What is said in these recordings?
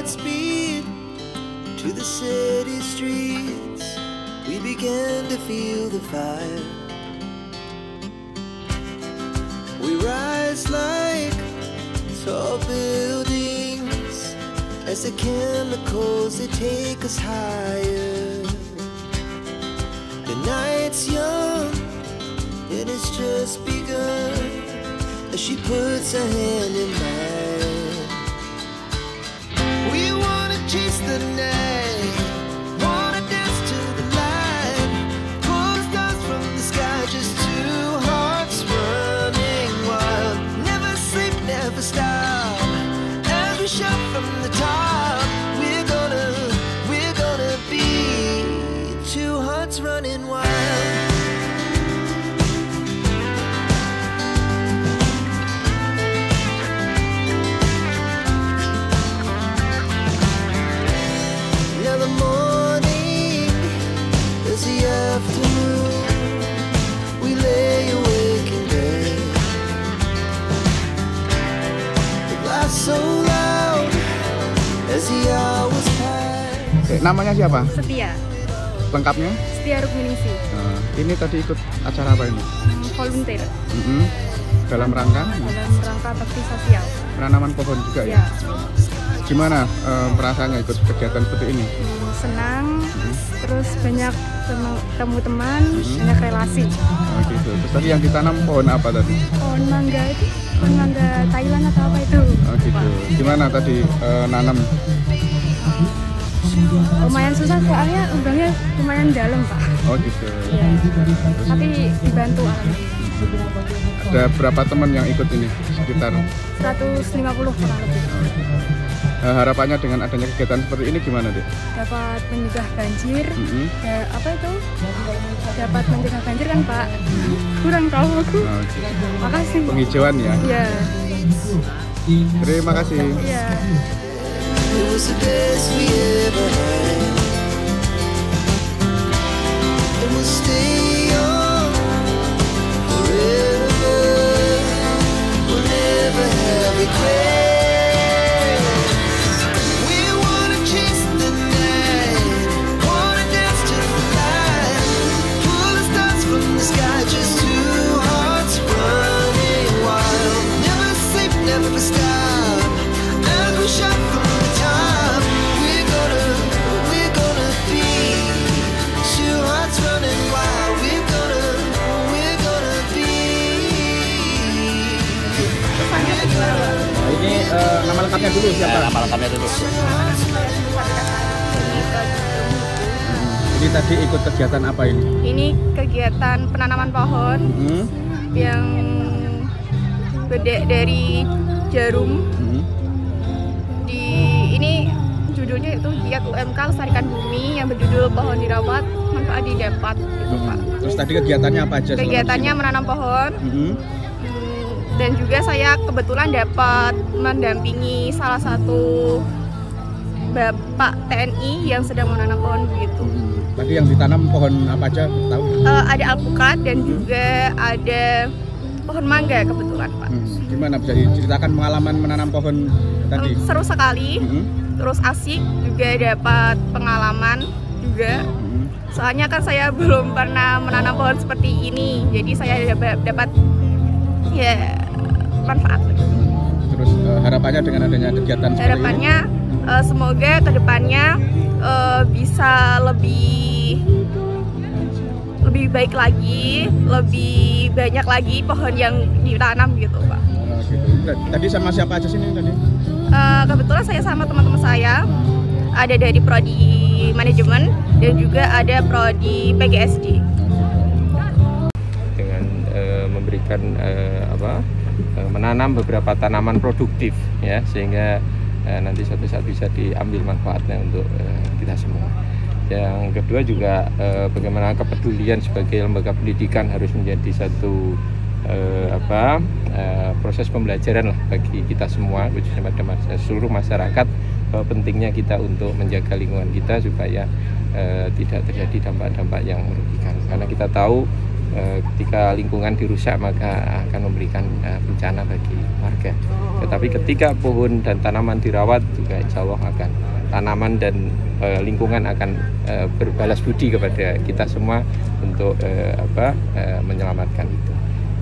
speed to the city streets. We began to feel the fire. We rise like tall buildings as the chemicals they take us higher. The night's young and it's just begun as she puts her hand in mine. We wanna chase the night, wanna dance to the light, pull the stars from the sky, just two hearts running wild. Never sleep, never stop, as we shout from the top. We're gonna be two hearts running wild. Namanya siapa? Setia. Lengkapnya? Setia Rukminingsi. Nah, ini tadi ikut acara apa ini? Volunteer. Dalam rangka? Dalam rangka bakti sosial. Penanaman pohon juga ya? Gimana perasaannya ikut kegiatan seperti ini? Senang, terus banyak temu teman, banyak relasi. Oh gitu. Terus tadi yang ditanam pohon apa tadi? Pohon mangga itu, pohon mangga Thailand atau apa itu? Oh gitu. Gimana tadi nanam? Lumayan susah soalnya lubangnya lumayan dalam, Pak. Oh gitu. Ya. Tapi dibantu alhamdulillah. Ada berapa teman yang ikut ini? Sekitar 150 kurang lebih. Harapannya dengan adanya kegiatan seperti ini gimana, Dek? Dapat mencegah banjir. Apa itu? Dapat mencegah banjir kan, Pak? Kurang tahu aku. Oh, gitu. Makasih. Penghijauan ya? Iya. Terima kasih. Iya. It was the best we ever had. And we'll stay young forever. We'll never have regrets. We wanna chase the night, wanna dance to the light, pull the stars from the sky, just two hearts running wild. Never sleep, never stop, as we shout from the top. We're gonna be two hearts running wild. We're gonna be. Ini nama lengkapnya dulu siapa? Nama lengkapnya dulu. Ini tadi ikut kegiatan apa ini? Ini kegiatan penanaman pohon yang gede dari jarum. Ini judulnya itu Giat UMK Lestarikan Bumi yang berjudul Pohon Dirawat Manfaat Didapat gitu, Pak. Terus tadi kegiatannya apa aja? Kegiatannya menanam pohon. Dan juga saya kebetulan dapat mendampingi salah satu bapak TNI yang sedang menanam pohon begitu. Tadi yang ditanam pohon apa aja, tahu? Ada alpukat dan juga ada pohon mangga kebetulan, Pak. Gimana bisa diceritakan pengalaman menanam pohon tadi? Seru sekali, terus asik, juga dapat pengalaman juga. Soalnya kan saya belum pernah menanam pohon seperti ini, jadi saya dapat ya manfaat. Terus harapannya dengan adanya kegiatan seperti harapannya semoga kedepannya bisa lebih baik lagi, lebih banyak lagi pohon yang ditanam gitu, Pak. Gitu. Tadi sama siapa aja sini tadi? Kebetulan saya sama teman-teman saya, ada dari prodi manajemen dan juga ada prodi PGSD. Dengan memberikan menanam beberapa tanaman produktif ya, sehingga nanti suatu saat bisa diambil manfaatnya untuk kita semua. Yang kedua juga bagaimana kepedulian sebagai lembaga pendidikan harus menjadi satu proses pembelajaran lah bagi kita semua, khususnya pada seluruh masyarakat, bahwa pentingnya kita untuk menjaga lingkungan kita supaya tidak terjadi dampak-dampak yang merugikan. Karena kita tahu ketika lingkungan dirusak maka akan memberikan bencana bagi warga. Tetapi ketika pohon dan tanaman dirawat juga insya Allah akan tanaman dan lingkungan akan berbalas budi kepada kita semua untuk menyelamatkan itu.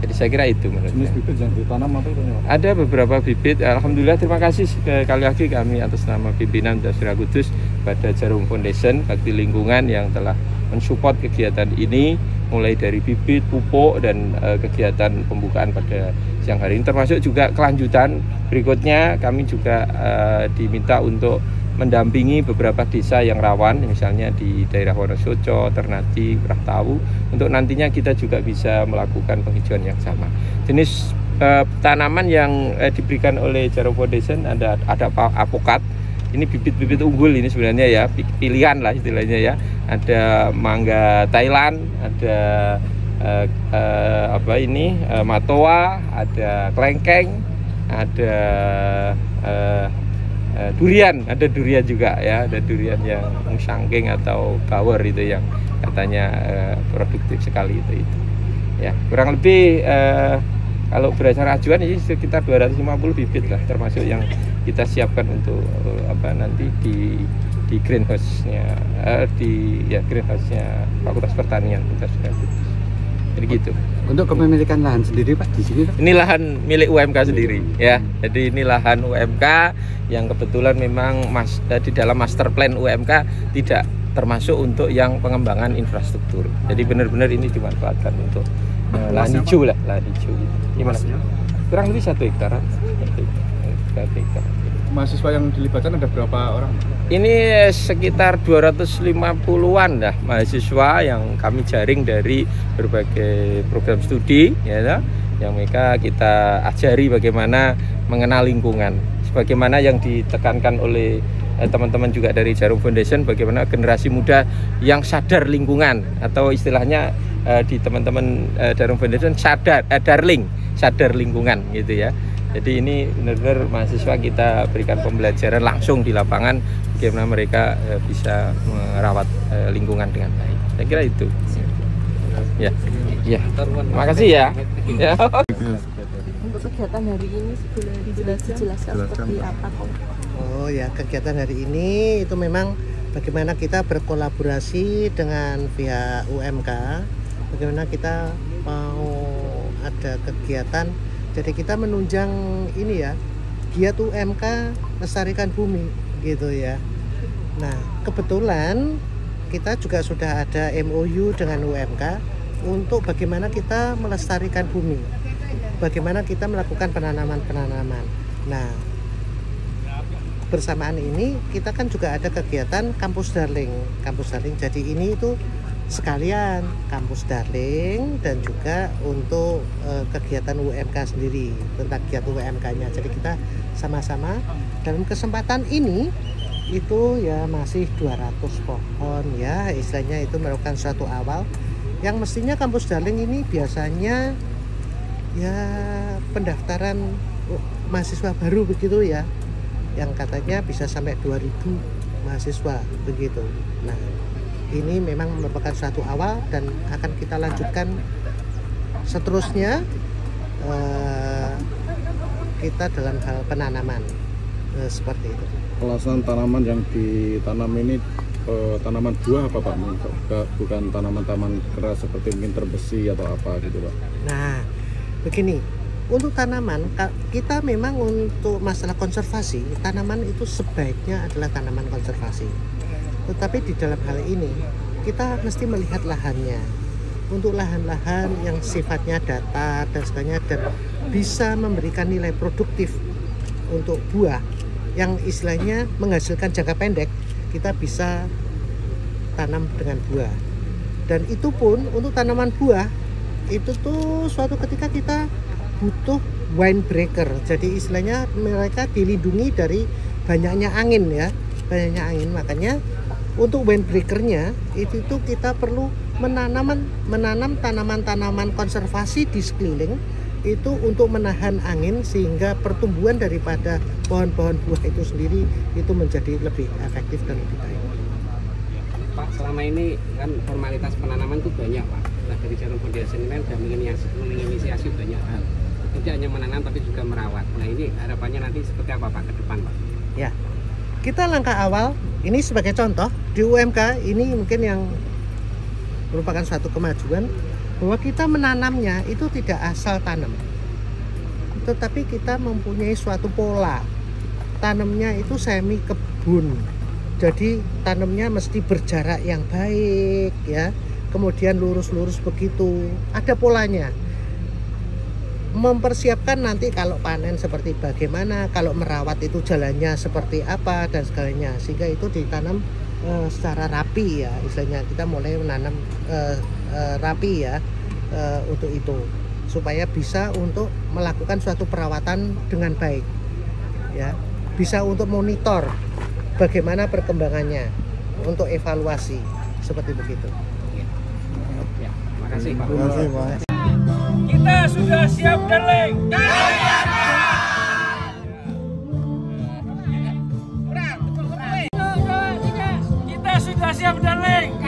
Jadi saya kira itu menurut saya. Bibit yang ditanam apa itu? Ada beberapa bibit. Alhamdulillah, terima kasih sekali lagi kami atas nama pimpinan Dasra Kudus pada Jarum Foundation Bakti Lingkungan yang telah mensupport kegiatan ini mulai dari bibit, pupuk dan kegiatan pembukaan pada siang hari ini, termasuk juga kelanjutan berikutnya kami juga diminta untuk mendampingi beberapa desa yang rawan, misalnya di daerah Wonosoco, Ternate, Brahtawu, untuk nantinya kita juga bisa melakukan penghijauan yang sama. Jenis tanaman yang diberikan oleh Jarum Foundation ada apokat. Ini bibit-bibit unggul ini sebenarnya ya, pilihan lah istilahnya ya. Ada mangga Thailand, ada matoa, ada klengkeng, ada durian, ada durian juga ya, ada durian yang sangking atau bawor itu yang katanya produktif sekali itu. Ya, kurang lebih kalau berdasarkan ajuan ini sekitar 250 bibit lah, termasuk yang kita siapkan untuk nanti di greenhouse-nya greenhouse-nya Fakultas Pertanian kita sudah. Jadi gitu. Untuk kepemilikan lahan sendiri Pak di sini? Ini lahan milik UMK sendiri ya. Jadi ini lahan UMK yang kebetulan memang di dalam master plan UMK tidak termasuk untuk yang pengembangan infrastruktur. Jadi benar-benar ini dimanfaatkan untuk lahan hijau lah, lahan hijau. Gimana? Kurang lebih 1 hektar. 1 hektar. Mahasiswa yang dilibatkan ada berapa orang? Ini sekitar 250-an dah mahasiswa yang kami jaring dari berbagai program studi ya, yang mereka kita ajari bagaimana mengenal lingkungan, sebagaimana yang ditekankan oleh teman-teman juga dari Jarum Foundation, bagaimana generasi muda yang sadar lingkungan, atau istilahnya di teman-teman Jarum Foundation sadar lingkungan gitu ya. Jadi ini benar-benar mahasiswa kita berikan pembelajaran langsung di lapangan bagaimana mereka bisa merawat lingkungan dengan baik. Saya kira itu. Ya, ya. Terima kasih ya. Ya. Untuk kegiatan hari ini sudah dijelaskan seperti apa kok? Oh ya, kegiatan hari ini itu memang bagaimana kita berkolaborasi dengan pihak UMK, bagaimana kita mau ada kegiatan. Jadi kita menunjang ini ya, giat UMK lestarikan bumi gitu ya. Nah, kebetulan kita juga sudah ada MOU dengan UMK untuk bagaimana kita melestarikan bumi, bagaimana kita melakukan penanaman. Nah, bersamaan ini kita kan juga ada kegiatan Kampus Darling. Jadi ini itu sekalian Kampus Darling dan juga untuk kegiatan UMK sendiri, tentang kegiatan UMK-nya. Jadi kita sama-sama dalam kesempatan ini itu ya masih 200 pohon ya, istilahnya itu merupakan suatu awal yang mestinya Kampus Darling ini biasanya ya pendaftaran mahasiswa baru begitu ya, yang katanya bisa sampai 2000 mahasiswa begitu. Nah, ini memang merupakan suatu awal dan akan kita lanjutkan seterusnya kita dalam hal penanaman seperti itu. Pelaksanaan tanaman yang ditanam ini tanaman buah apa Pak? Bukan tanaman-tanaman keras seperti mungkin terbesi atau apa gitu Pak? Nah, begini, untuk tanaman kita memang untuk masalah konservasi, tanaman itu sebaiknya adalah tanaman konservasi. Tetapi di dalam hal ini kita mesti melihat lahannya. Untuk lahan-lahan yang sifatnya datar dan sebagainya dan bisa memberikan nilai produktif untuk buah yang istilahnya menghasilkan jangka pendek, kita bisa tanam dengan buah. Dan itu pun untuk tanaman buah itu tuh suatu ketika kita butuh windbreaker. Jadi istilahnya mereka dilindungi dari banyaknya angin ya, banyaknya angin. Makanya untuk windbreakernya itu tuh kita perlu menanam tanaman-tanaman konservasi di sekeliling itu untuk menahan angin sehingga pertumbuhan daripada pohon-pohon buah itu sendiri itu menjadi lebih efektif dan lebih baik. Pak, selama ini kan formalitas penanaman itu banyak Pak. Nah, dari Jarum Foundation ini kan sudah menginisiasi banyak hal. Tidak hanya menanam tapi juga merawat. Nah, ini harapannya nanti seperti apa Pak ke depan Pak? Ya, kita langkah awal ini sebagai contoh di UMK ini mungkin yang merupakan suatu kemajuan bahwa kita menanamnya itu tidak asal tanam, tetapi kita mempunyai suatu pola tanamnya itu semi kebun. Jadi tanamnya mesti berjarak yang baik ya, kemudian lurus-lurus begitu, ada polanya. Mempersiapkan nanti kalau panen seperti bagaimana, kalau merawat itu jalannya seperti apa dan segalanya, sehingga itu ditanam secara rapi ya, istilahnya kita mulai menanam rapi ya untuk itu, supaya bisa untuk melakukan suatu perawatan dengan baik ya, bisa untuk monitor bagaimana perkembangannya, untuk evaluasi seperti begitu. Ya, makasih Pak. Terima kasih Pak. Kita sudah siap dan leng. Kita sudah siap dan leng.